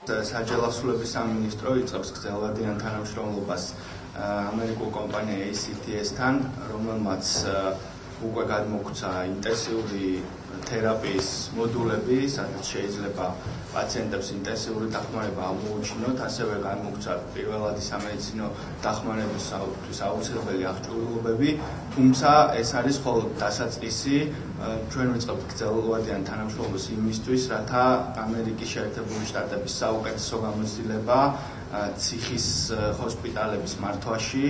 საჯელოსულების სამინისტრო იწყებს გრძელვადიან თანამშრომლობას ამერიკულ კომპანია ACTS-თან, რომელმაც უკვე გადმოგვცა ინტენსიური თერაპიის მოდულები, სადაც შეიძლება პაციენტებს ინტენსიური დახმარება აღმოუჩინოთ, ასევე გადმოგვცა პირველადი სამედიცინო დახმარების აუცილებელი აღჭურვილობები, თუმცა ეს არის მხოლოდ დასაწყისი, ჩვენ ვიწყებთ გრძელვადიან თანამშრომლობას იმისთვის, რათა ამერიკის შეერთებული შტატების საუკეთესო გამოცდილება ციხის ჰოსპიტალების მართვაში,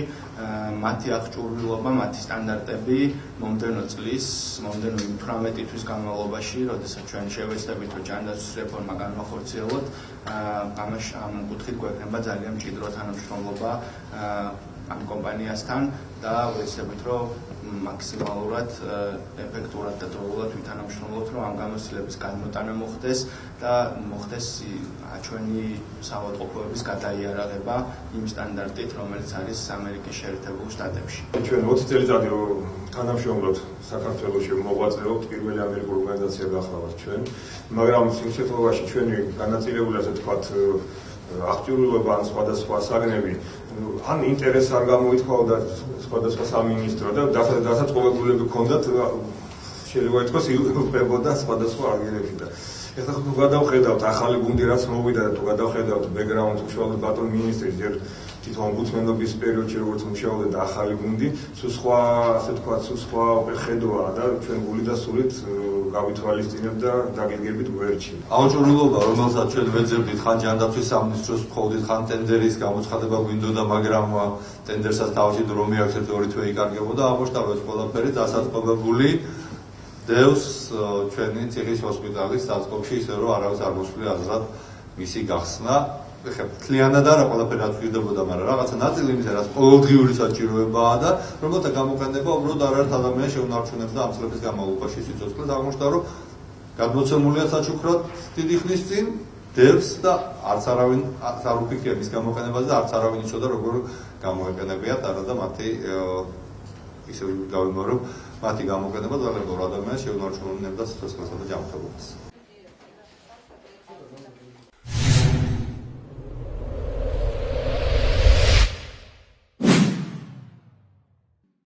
მათი აღჭურვილობა, მათი სტანდარტები მომდევნო წლის, მომდევნო 18 თვის განმავლობაში, როდესაც ჩვენ შევეცდებით, რომ ჯანდაცვის რეფორმა განვახორციელოთ, ამ კუთხით გვექნება ძალიან მჭიდრო თანამშრომლობა ამ კომპანიასთან და ვეცდებით, რომ მაქსიმალურად ეფექტურად და დროულად ვითანამშრომლოთ, რომ ამ გამოცდილების განმოტანა მოხდეს და მოხდეს ჩვენი საავადმყოფოების გადაიარაღება იმ სტანდარტით, რომელიც არის ამერიკის შეერთებულ შტატებში. ჩვენ 20 წელიწადი თანამშრომლობთ საქართველოში, მოღვაწეობთ პირველი ამერიკული ორგანიზაცია გახლავართ ჩვენ, მაგრამ იმ შემთხვევაში ჩვენი განაწილებული, ასე ვთქვათ, აღჭურვილობა ან სხვადასხვა საგნები ან ინტერესს არ გამოითხოვდა სხვადასხვა სამინისტრო და დასაწყობებულები ჰქონდათ, შეიძლება ითქვას, იღებოდა სხვადასხვა აგირებში და ეხლა თუ გადავხედავთ ახალი გუნდი რაც მოვიდა და თუ გადავხედავთ ბექგრაუნდს უშუალოდ ბატონ მინისტრის ჯერ თვითონ ომბუდსმენობის პერიოდში როგორც მუშაობდა და ახალი გუნდი, სულ სხვა, ასე ვთქვათ, სულ სხვა ხედვაა და ჩვენ გული და სულით გავითვალისწინებთ და დაგეგმებით გვერდში. აღჭურვილობა, რომელსაც ჩვენ ვეძებდით, ხან ჯანდაცვის სამინისტროს ვთხოვდით, ხან ტენდერის გამოცხადება გვინდოდა, მაგრამ ტენდერსაც თავში დრო მიაქცევთ, ორი თვე იკარგებოდა, ამოშტავეთ ყველაფერი დასაწყობებული დევს ჩვენი ციხის ჰოსპიტალის საწყობში, ისე რომ არავის არ მოსვლია აზრად მისი გახსნა. ეხლა მთლიანად არა ყველაფერი რაც გვიდებოდა, მაგრამ რაღაცა ნაწილი იმისა, რაც ყოველდღიური საჭიროებაა და რომელთა გამოყენება უბრალოდ არაერთ ადამიანს შეუნარჩუნებდა ამ წლების განმავლობაში სიცოცხლეს. აღმოჩნდა, რომ გადმოცემულია საჩუქრად დიდი ხნის წინ დევს და არც არავინ არ უფიქრია მის გამოყენებაზე და არც არავინ იცოდა როგორ გამოეყენებიათ, არა და მათი ისე გავიმეორებ, მათი გამოყენება ძალიან ბევრ ადამიანს შეუნარჩუნებდა სიცოცხლესა და ჯანმრთელობას.